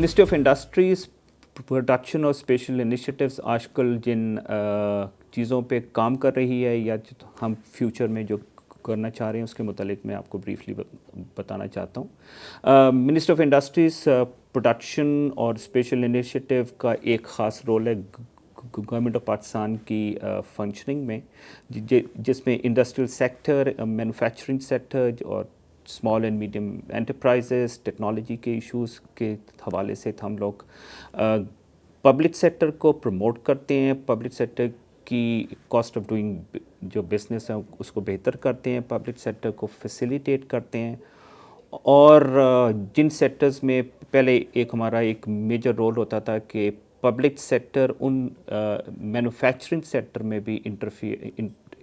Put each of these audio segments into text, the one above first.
Ministry of industries, production और special initiatives आजकल जिन चीज़ों पे काम कर रही है या हम फ्यूचर में जो करना चाह रहे हैं उसके मुतालिक मैं आपको ब्रीफली बताना चाहता हूँ। मिनिस्ट्री ऑफ इंडस्ट्रीज़ प्रोडक्शन और स्पेशल इनिशिएटिव का एक ख़ास रोल है गवर्नमेंट ऑफ पाकिस्तान की फंक्शनिंग में, जिसमें इंडस्ट्रियल सेक्टर, मैन्युफैक्चरिंग सेक्टर और small and medium enterprises, technology के इश्यूज़ के हवाले से हम लोग पब्लिक सेक्टर को प्रमोट करते हैं, पब्लिक सेक्टर की कॉस्ट ऑफ डूइंग जो बिज़नेस है उसको बेहतर करते हैं, पब्लिक सेक्टर को फैसिलिटेट करते हैं। और जिन सेक्टर्स में पहले हमारा एक मेजर रोल होता था कि पब्लिक सेक्टर उन मैन्युफैक्चरिंग सेक्टर में भी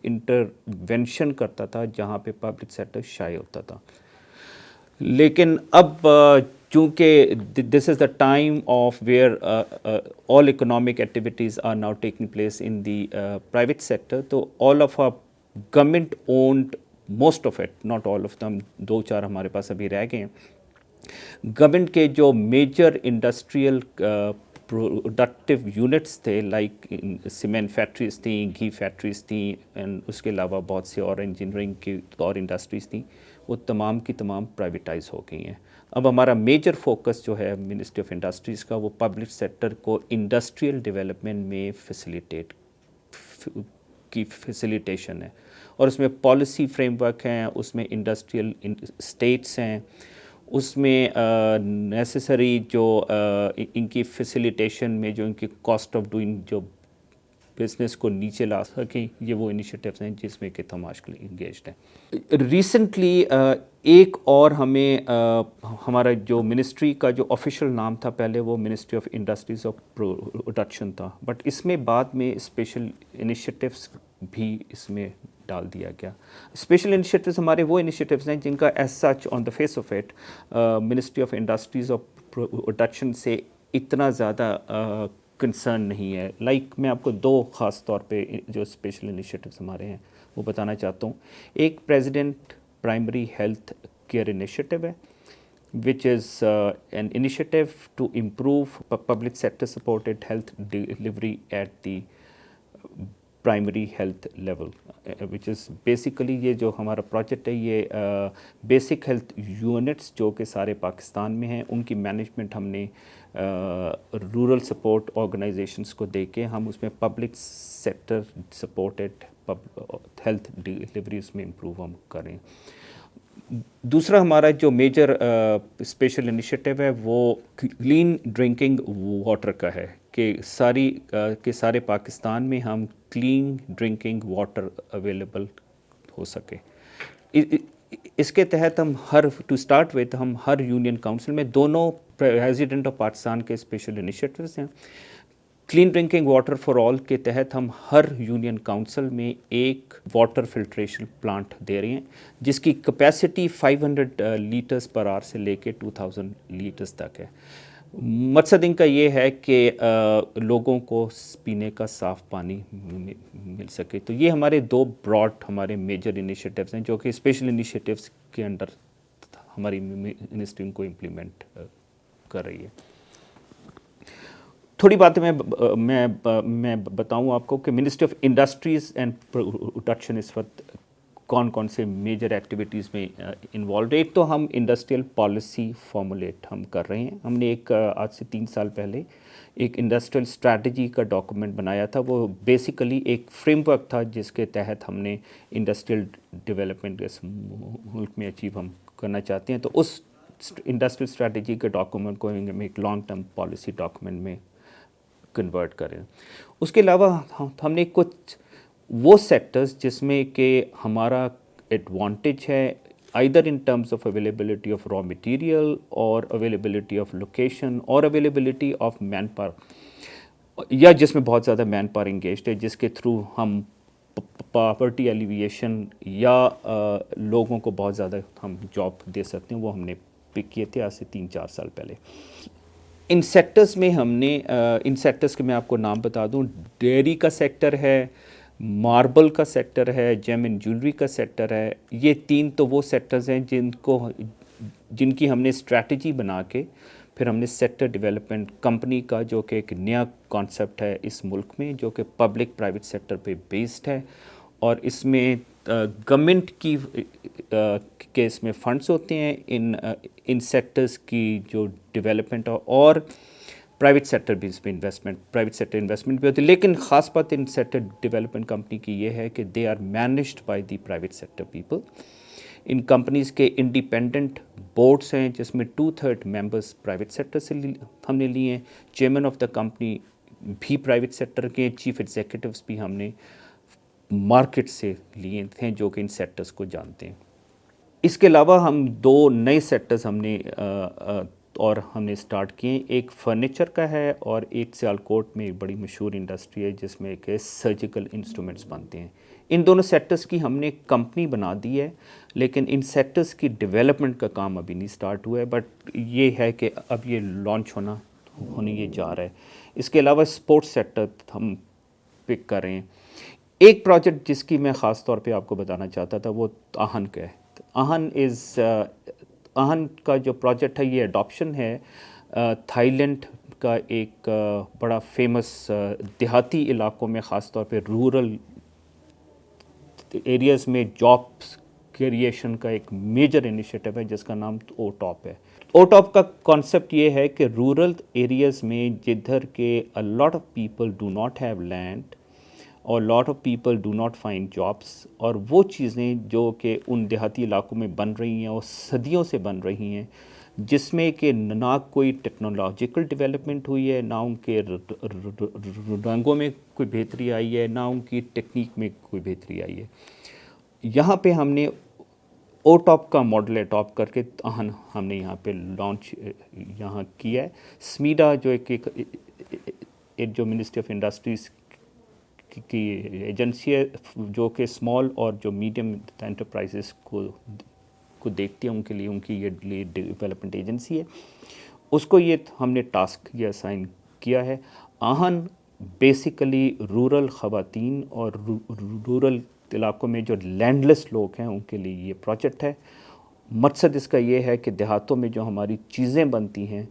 इंटरवेंशन करता था जहाँ पे पब्लिक सेक्टर शाये होता था। लेकिन अब चूँकि this is the time of where all economic activities are now taking place in the private sector, तो all of a government owned most of it, not all of them, 2-4 हमारे पास अभी रह गए हैं। गवर्नमेंट के जो मेजर इंडस्ट्रियल प्रोडक्टिव यूनिट्स थे, like cement factories थी, घी फैक्ट्रीज थी, एंड उसके अलावा बहुत सी और इंजीनियरिंग की और इंडस्ट्रीज़ थी, वो तमाम की तमाम प्राइवेटाइज हो गई हैं। अब हमारा मेजर फोकस जो है मिनिस्ट्री ऑफ इंडस्ट्रीज़ का, वो पब्लिक सेक्टर को इंडस्ट्रियल डेवलपमेंट में फैसिलिटेशन है, और उसमें पॉलिसी फ्रेमवर्क हैं, उसमें इंडस्ट्रियल स्टेट्स हैं, उसमें नेसेसरी जो इनकी फैसिलिटेशन में जो इनकी कॉस्ट ऑफ डूइंग जो बिज़नेस को नीचे ला सकें, ये वो इनिशिएटिव्स हैं जिसमें कि हम आजकल इंगेज्ड हैं। रिसेंटली एक और हमें हमारा जो मिनिस्ट्री का जो ऑफिशियल नाम था पहले, वो ministry of industries of production था, बट इसमें बाद में स्पेशल इनिशिएटिव्स भी इसमें डाल दिया गया। स्पेशल इनिशिएटिव्स हमारे वो इनिशिएटिव्स हैं जिनका as such on the face of it ministry of industries of production से इतना ज़्यादा कंसर्न नहीं है। लाइक मैं आपको 2 ख़ास तौर पे जो स्पेशल इनिशिएटिव्स हमारे हैं वो बताना चाहता हूँ। एक president primary health care initiative है, which is an initiative to improve public sector supported health delivery at the primary health level, which is basically ये जो हमारा प्रोजेक्ट है, ये बेसिक हेल्थ यूनिट्स जो कि सारे पाकिस्तान में हैं, उनकी मैनेजमेंट हमने रूरल सपोर्ट ऑर्गेनाइजेशंस को दे के हम उसमें public sector supported health delivery उसमें इम्प्रूव हम करें। दूसरा हमारा जो मेजर स्पेशल इनिशिएटिव है वो क्लीन ड्रिंकिंग वाटर का है, कि सारे पाकिस्तान में हम क्लीन ड्रिंकिंग वाटर अवेलेबल हो सके। इसके तहत हम टू स्टार्ट विद हम हर यूनियन काउंसिल में, दोनों प्रेसिडेंट ऑफ पाकिस्तान के स्पेशल इनिशिएटिव्स हैं। Clean drinking water for all के तहत हम हर यूनियन काउंसिल में एक वाटर फिल्ट्रेशन प्लांट दे रहे हैं, जिसकी कैपेसिटी 500 लीटर्स पर आवर से लेके 2000 लीटर्स तक है। मकसद इनका ये है कि लोगों को पीने का साफ़ पानी मिल सके। तो ये हमारे 2 ब्रॉड हमारे मेजर इनिशिएटिव्स हैं जो कि स्पेशल इनिशिएटिव्स के अंडर हमारी मिनिस्ट्री को इम्प्लीमेंट कर रही है। थोड़ी बातें मैं बताऊं आपको कि ministry of industries and production इस वक्त कौन कौन से मेजर एक्टिविटीज़ में इन्वॉल्व है। एक तो हम इंडस्ट्रियल पॉलिसी फॉर्मुलेट हम कर रहे हैं। हमने आज से 3 साल पहले एक इंडस्ट्रियल स्ट्रैटेजी का डॉक्यूमेंट बनाया था। वो बेसिकली एक फ्रेमवर्क था जिसके तहत हमने इंडस्ट्रियल डेवलपमेंट इस मुल्क में अचीव हम करना चाहते हैं। तो उस इंडस्ट्रियल स्ट्रैटेजी के डॉक्यूमेंट को हम एक लॉन्ग टर्म पॉलिसी डॉक्यूमेंट में कन्वर्ट करें। उसके अलावा हमने कुछ वो सेक्टर्स जिसमें कि हमारा एडवांटेज है, either in terms of availability of raw material और अवेलेबिलिटी ऑफ लोकेशन और अवेलेबिलिटी ऑफ मैन पावर, या जिसमें बहुत ज़्यादा मैन पावर इंगेज्ड है, जिसके थ्रू हम पॉवर्टी एलिविएशन या लोगों को बहुत ज़्यादा हम जॉब दे सकते हैं, वो हमने पिक किए थे आज से 3-4 साल पहले। इन सेक्टर्स में हमने इन सेक्टर्स के मैं आपको नाम बता दूं, डेयरी का सेक्टर है, मार्बल का सेक्टर है, जेम एंड ज्वेलरी का सेक्टर है। ये 3 तो वो सेक्टर्स हैं जिनकी हमने स्ट्रैटेजी बना के پھر ہم نے سیکٹر ڈیولپمنٹ کمپنی کا جو کہ ایک نیا کانسیپٹ ہے اس ملک میں جو کہ پبلک پرائیویٹ سیکٹر پہ بیسڈ ہے، اور اس میں گورنمنٹ کی کے اس میں فنڈس ہوتے ہیں ان سیکٹرز کی جو ڈیولپمنٹ اور پرائیویٹ سیکٹر بھی اس میں پرائیویٹ سیکٹر انویسٹمنٹ بھی ہوتی ہے، لیکن خاص بات ان سیکٹر ڈیولپمنٹ کمپنی کی یہ ہے کہ they are managed by the private sector people. ان کمپنیز کے انڈیپینڈنٹ بورڈز ہیں جس میں 2/3 ممبرس پرائیویٹ سیکٹر سے ہم نے لیے ہیں، چیئرمین آف دا کمپنی بھی پرائیویٹ سیکٹر کے، چیف ایگزیکٹوز بھی ہم نے مارکیٹ سے لیے تھے جو کہ ان سیکٹرز کو جانتے ہیں۔ اس کے علاوہ ہم 2 نئے سیکٹرز ہم نے سٹارٹ کیے، ایک فرنیچر کا ہے اور ایک سیالکوٹ میں ایک بڑی مشہور انڈسٹری ہے جس میں کہ سرجیکل انسٹرومنٹس بنتے ہیں۔ ان دونوں سیکٹرز کی ہم نے کمپنی بنا دی ہے، لیکن ان سیکٹرز کی ڈیولپمنٹ کا کام ابھی نہیں سٹارٹ ہوا ہے، بٹ یہ ہے کہ اب یہ لانچ ہونے یہ جا رہا ہے۔ اس کے علاوہ اسپورٹس سیکٹر ہم پک کر رہے ہیں۔ ایک پروجیکٹ جس کی میں خاص طور پہ آپ کو بتانا چاہتا تھا وہ آہن کا ہے۔ آہن کا جو پروجیکٹ ہے یہ اڈاپشن ہے تھائی لینڈ کا ایک بڑا فیمس دیہاتی علاقوں میں، خاص طور پہ رورل ایریاز میں جابس کریشن کا ایک میجر انیشیٹو ہے جس کا نام او ٹاپ ہے۔ او ٹاپ کا کانسیپٹ یہ ہے کہ رورل ایریاز میں جدھر کے a lot of people do not have land اور lot of people do not find jobs، اور وہ چیزیں جو کہ ان دیہاتی علاقوں میں بن رہی ہیں اور صدیوں سے بن رہی ہیں، جس میں کہ نہ کوئی ٹیکنالوجیکل ڈیولپمنٹ ہوئی ہے، نہ ان کے رنگوں میں کوئی بہتری آئی ہے، نہ ان کی ٹیکنیک میں کوئی بہتری آئی ہے۔ یہاں پہ ہم نے او ٹاپ کا ماڈل اڈاپٹ کر کے ہم نے یہاں پہ لانچ یہاں کیا ہے۔ سمیڈا جو ایک جو منسٹری آف انڈسٹریز کی ایجنسی ہے جو کہ اسمال اور جو میڈیم انٹرپرائزز کو دیکھتی ہے، ان کے لیے ان کی یہ ڈیولپمنٹ ایجنسی ہے، اس کو یہ ہم نے ٹاسک یہ اسائن کیا ہے۔ آہن بیسیکلی رورل خواتین اور رورل علاقوں میں جو لینڈ لیس لوگ ہیں ان کے لیے یہ پروجیکٹ ہے۔ مقصد اس کا یہ ہے کہ دیہاتوں میں جو ہماری چیزیں بنتی ہیں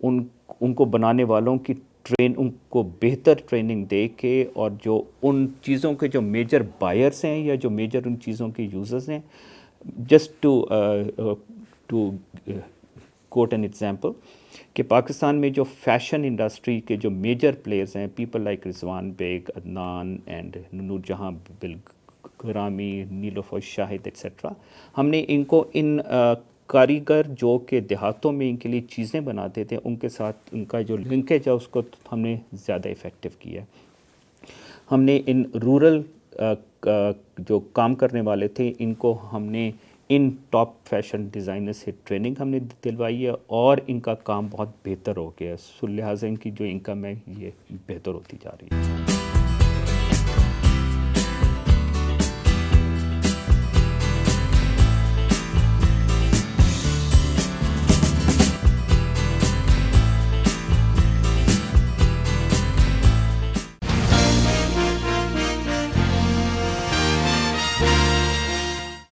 ان کو بنانے والوں کی ان کو بہتر ٹریننگ دے کے، اور جو ان چیزوں کے جو میجر بائرس ہیں یا جو میجر ان چیزوں کے یوزرز ہیں، just to quote an example کہ پاکستان میں جو فیشن انڈسٹری کے جو میجر پلیئرز ہیں، people like Rizwan Baig, Adnan and Noor Jahan Bilgrami, Niloufer Shahid et cetera, ہم نے ان کو ان کاریگر جو کہ دیہاتوں میں ان کے لیے چیزیں بناتے تھے ان کے ساتھ ان کا جو لنکیج ہے اس کو ہم نے زیادہ افیکٹو کیا ہے۔ ہم نے ان رورل جو کام کرنے والے تھے ان کو ہم نے ان ٹاپ فیشن ڈیزائنر سے ٹریننگ ہم نے دلوائی ہے، اور ان کا کام بہت بہتر ہو گیا ہے، سو لہٰذا ان کی جو انکم ہے یہ بہتر ہوتی جا رہی ہے۔